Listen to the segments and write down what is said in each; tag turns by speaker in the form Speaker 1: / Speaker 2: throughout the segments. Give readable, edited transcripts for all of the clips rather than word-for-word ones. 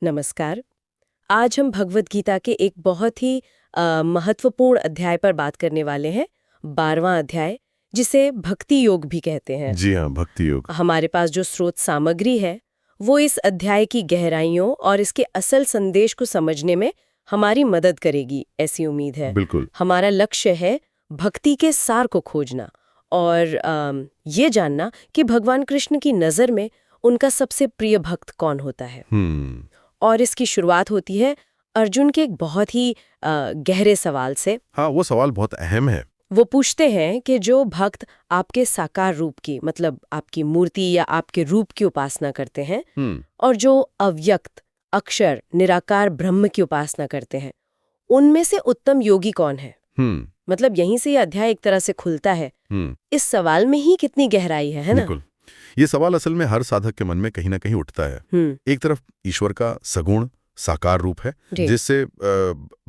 Speaker 1: नमस्कार। आज हम भगवत गीता के एक बहुत ही महत्वपूर्ण अध्याय पर बात करने वाले हैं, 12वां अध्याय, जिसे भक्ति योग भी कहते हैं।
Speaker 2: जी हाँ, भक्ति योग।
Speaker 1: हमारे पास जो स्रोत सामग्री है वो इस अध्याय की गहराइयों और इसके असल संदेश को समझने में हमारी मदद करेगी, ऐसी उम्मीद है।
Speaker 2: बिल्कुल।
Speaker 1: हमारा लक्ष्य है भक्ति के सार को खोजना और ये जानना कि भगवान कृष्ण की नज़र में उनका सबसे प्रिय भक्त कौन होता है। और इसकी शुरुआत होती है अर्जुन के एक बहुत ही गहरे सवाल से।
Speaker 2: हाँ, वो सवाल बहुत अहम है।
Speaker 1: वो पूछते हैं कि जो भक्त आपके साकार रूप की, मतलब आपकी मूर्ति या आपके रूप की उपासना करते हैं और जो अव्यक्त, अक्षर, निराकार ब्रह्म की उपासना करते हैं, उनमें से उत्तम योगी कौन है। मतलब यहीं से ये अध्याय एक तरह से खुलता है। इस सवाल में ही कितनी गहराई है ना?
Speaker 2: बिल्कुल। ये सवाल असल में हर साधक के मन में कहीं ना कहीं उठता है। एक तरफ ईश्वर का सगुण साकार रूप है, जिससे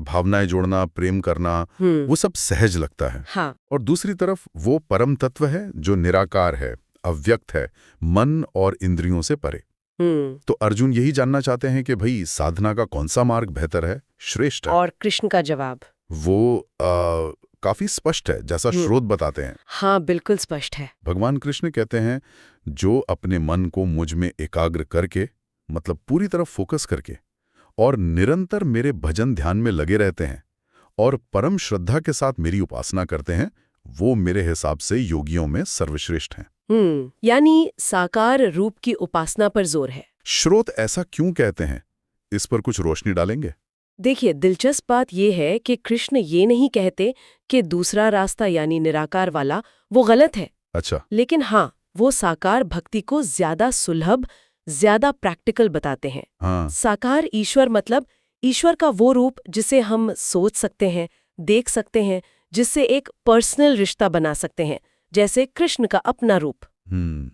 Speaker 2: भावनाएं जोड़ना, प्रेम करना, वो सब सहज लगता है।
Speaker 1: हाँ।
Speaker 2: और दूसरी तरफ वो परम तत्व है जो निराकार है, अव्यक्त है, मन और इंद्रियों से परे। तो अर्जुन यही जानना चाहते हैं कि भाई साधना का कौन सा मार्ग बेहतर है, श्रेष्ठ है।
Speaker 1: और कृष्ण का जवाब
Speaker 2: वो काफी स्पष्ट है, जैसा स्रोत बताते हैं।
Speaker 1: हाँ, बिल्कुल स्पष्ट है।
Speaker 2: भगवान कृष्ण कहते हैं, जो अपने मन को मुझ में एकाग्र करके, मतलब पूरी तरह फोकस करके और निरंतर मेरे भजन ध्यान में लगे रहते हैं और परम श्रद्धा के साथ मेरी उपासना करते हैं, वो मेरे हिसाब से योगियों में सर्वश्रेष्ठ हैं।
Speaker 1: यानी साकार रूप की उपासना पर जोर है।
Speaker 2: स्रोत ऐसा क्यों कहते हैं, इस पर कुछ रोशनी डालेंगे?
Speaker 1: देखिए, दिलचस्प बात यह है कि कृष्ण ये नहीं कहते कि दूसरा रास्ता यानी निराकार वाला वो गलत है।
Speaker 2: अच्छा।
Speaker 1: लेकिन हाँ, वो साकार भक्ति को ज्यादा सुलभ, ज्यादा प्रैक्टिकल बताते हैं।
Speaker 2: हाँ।
Speaker 1: साकार ईश्वर मतलब ईश्वर का वो रूप जिसे हम सोच सकते हैं, देख सकते हैं, जिससे एक पर्सनल रिश्ता बना सकते हैं, जैसे कृष्ण का अपना रूप।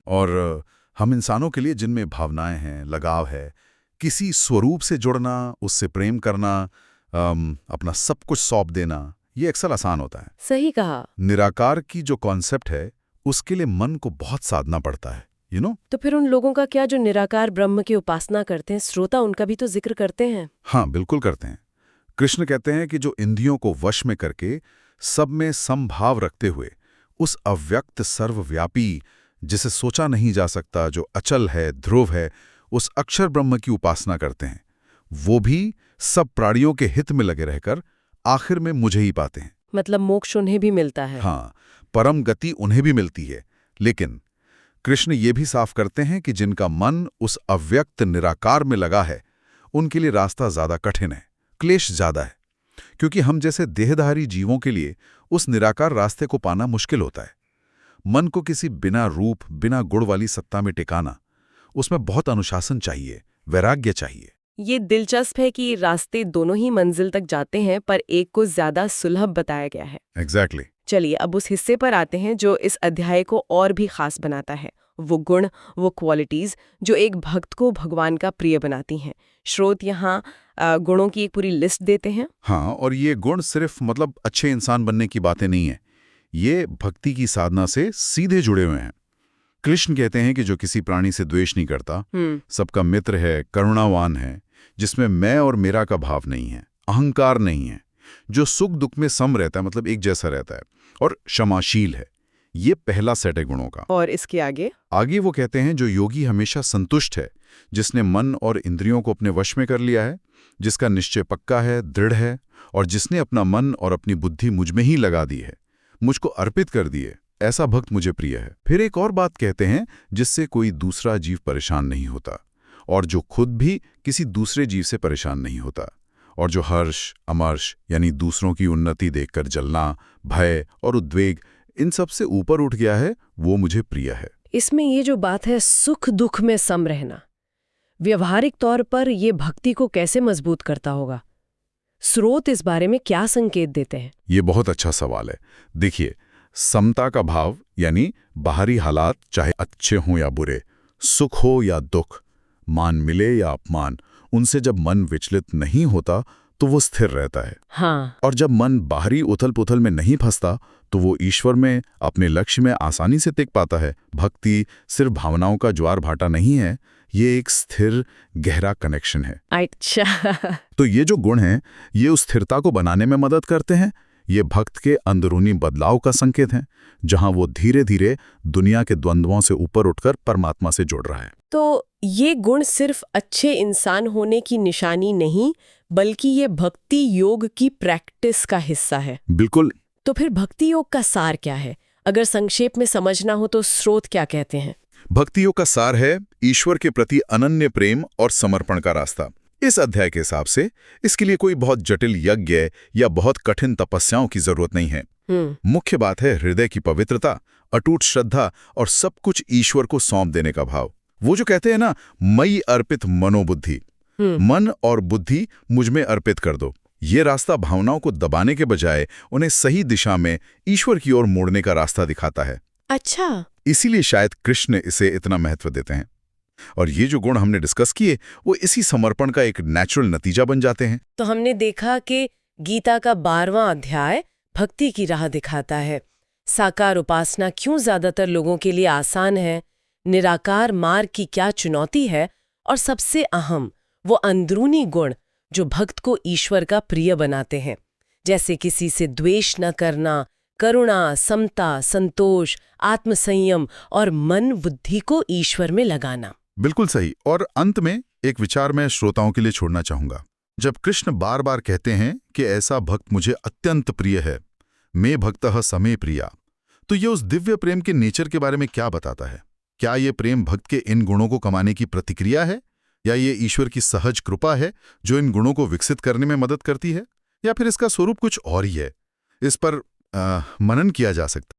Speaker 2: और हम इंसानों के लिए जिनमें भावनाएं हैं, लगाव है, किसी स्वरूप से जुड़ना, उससे प्रेम करना, अपना सब कुछ सौंप देना, ये अक्सर आसान होता है।
Speaker 1: सही कहा।
Speaker 2: निराकार की जो कॉन्सेप्ट है, उसके लिए मन को बहुत साधना पड़ता है,
Speaker 1: तो फिर उन लोगों का क्या जो निराकार ब्रह्म की उपासना करते हैं, श्रोता उनका भी तो जिक्र करते हैं।
Speaker 2: हाँ, बिल्कुल करते हैं। कृष्ण कहते हैं कि जो इंद्रियों को वश में करके, सब में समभाव रखते हुए, उस अव्यक्त सर्वव्यापी, जिसे सोचा नहीं जा सकता, जो अचल है, ध्रुव है, उस अक्षर ब्रह्म की उपासना करते हैं, वो भी सब प्राणियों के हित में लगे रहकर आखिर में मुझे ही पाते हैं।
Speaker 1: मतलब मोक्ष उन्हें भी मिलता है।
Speaker 2: हाँ, परम गति उन्हें भी मिलती है। लेकिन कृष्ण ये भी साफ करते हैं कि जिनका मन उस अव्यक्त निराकार में लगा है, उनके लिए रास्ता ज्यादा कठिन है, क्लेश ज्यादा है, क्योंकि हम जैसे देहधारी जीवों के लिए उस निराकार रास्ते को पाना मुश्किल होता है। मन को किसी बिना रूप, बिना गुण वाली सत्ता में टिकाना, उसमें बहुत अनुशासन चाहिए, वैराग्य चाहिए।
Speaker 1: ये दिलचस्प है कि रास्ते दोनों ही मंजिल तक जाते हैं, पर एक को ज्यादा सुलभ बताया गया है।
Speaker 2: एग्जैक्टली।
Speaker 1: चलिए अब उस हिस्से पर आते हैं जो इस अध्याय को और भी खास बनाता है। वो गुण, वो क्वालिटीज जो एक भक्त को भगवान का प्रिय बनाती हैं। स्रोत यहाँ गुणों की एक पूरी लिस्ट देते हैं।
Speaker 2: हाँ, और ये गुण सिर्फ मतलब अच्छे इंसान बनने की बातें नहीं है, ये भक्ति की साधना से सीधे जुड़े हुए हैं। कृष्ण कहते हैं कि जो किसी प्राणी से द्वेष नहीं करता, सबका मित्र है, करुणावान है, जिसमें मैं और मेरा का भाव नहीं है, अहंकार नहीं है, जो सुख दुख में सम रहता है, मतलब एक जैसा रहता है, और क्षमाशील है। ये पहला सेट है गुणों का।
Speaker 1: और इसके आगे
Speaker 2: वो कहते हैं जो योगी हमेशा संतुष्ट है, जिसने मन और इंद्रियों को अपने वश में कर लिया है, जिसका निश्चय पक्का है, दृढ़ है, और जिसने अपना मन और अपनी बुद्धि मुझ में ही लगा दी है, मुझको अर्पित कर दिए, ऐसा भक्त मुझे प्रिय है। फिर एक और बात कहते हैं, जिससे कोई दूसरा जीव परेशान नहीं होता, और जो खुद भी किसी दूसरे जीव से परेशान नहीं होता, और जो हर्ष, अमर्ष यानी दूसरों की उन्नति देखकर जलना, भय और उद्वेग, इन सब से ऊपर उठ गया है, वो मुझे प्रिय है।
Speaker 1: इसमें ये जो बात है सुख दुख में सम रहना, व्यवहारिक तौर पर ये भक्ति को कैसे मजबूत करता होगा? स्रोत इस बारे में क्या संकेत देते हैं?
Speaker 2: ये बहुत अच्छा सवाल है। देखिए, समता का भाव यानी बाहरी हालात चाहे अच्छे हों या बुरे, सुख हो या दुख, मान मिले या अपमान, उनसे जब मन विचलित नहीं होता तो वो स्थिर रहता है।
Speaker 1: हाँ।
Speaker 2: और जब मन बाहरी उथल पुथल में नहीं फंसता तो वो ईश्वर में, अपने लक्ष्य में आसानी से टिक पाता है। भक्ति सिर्फ भावनाओं का ज्वार भाटा नहीं है, ये एक स्थिर गहरा कनेक्शन है।
Speaker 1: अच्छा।
Speaker 2: तो ये जो गुण हैं, ये उस स्थिरता को बनाने में मदद करते हैं। ये भक्त के अंदरूनी बदलाव का संकेत है, जहां वो धीरे धीरे दुनिया के द्वंद्वों से ऊपर उठकर परमात्मा से जुड़ रहा है।
Speaker 1: तो ये गुण सिर्फ अच्छे इंसान होने की निशानी नहीं, बल्कि ये भक्ति योग की प्रैक्टिस का हिस्सा है।
Speaker 2: बिल्कुल।
Speaker 1: तो फिर भक्ति योग का सार क्या है? अगर संक्षेप में समझना हो तो स्रोत क्या कहते हैं?
Speaker 2: भक्ति योग का सार है ईश्वर के प्रति अनन्य प्रेम और समर्पण का रास्ता। इस अध्याय के हिसाब से इसके लिए कोई बहुत जटिल यज्ञ या बहुत कठिन तपस्याओं की जरूरत नहीं है। मुख्य बात है हृदय की पवित्रता, अटूट श्रद्धा और सब कुछ ईश्वर को सौंप देने का भाव। वो जो कहते हैं ना, मई अर्पित मनोबुद्धि, मन और बुद्धि मुझ में अर्पित कर दो। ये रास्ता भावनाओं को दबाने के बजाय उन्हें सही दिशा में ईश्वर की ओर मोड़ने का रास्ता दिखाता है।
Speaker 1: अच्छा।
Speaker 2: इसीलिए शायद कृष्ण इसे इतना महत्व देते हैं। और ये जो गुण हमने डिस्कस किए, वो इसी समर्पण का एक नेचुरल नतीजा बन जाते हैं।
Speaker 1: तो हमने देखा कि गीता का 12वां अध्याय भक्ति की राह दिखाता है। साकार उपासना क्यों ज्यादातर लोगों के लिए आसान है, निराकार मार्ग की क्या चुनौती है, और सबसे अहम वो अंदरूनी गुण जो भक्त को ईश्वर का प्रिय बनाते हैं, जैसे किसी से द्वेष न करना, करुणा, समता, संतोष, आत्मसंयम और मन बुद्धि को ईश्वर में लगाना।
Speaker 2: बिल्कुल सही। और अंत में एक विचार मैं श्रोताओं के लिए छोड़ना चाहूंगा। जब कृष्ण बार बार कहते हैं कि ऐसा भक्त मुझे अत्यंत प्रिय है, मैं भक्तः समे प्रिया, तो ये उस दिव्य प्रेम के नेचर के बारे में क्या बताता है? क्या ये प्रेम भक्त के इन गुणों को कमाने की प्रतिक्रिया है, या ये ईश्वर की सहज कृपा है जो इन गुणों को विकसित करने में मदद करती है, या फिर इसका स्वरूप कुछ और ही है? इस पर मनन किया जा सकता है।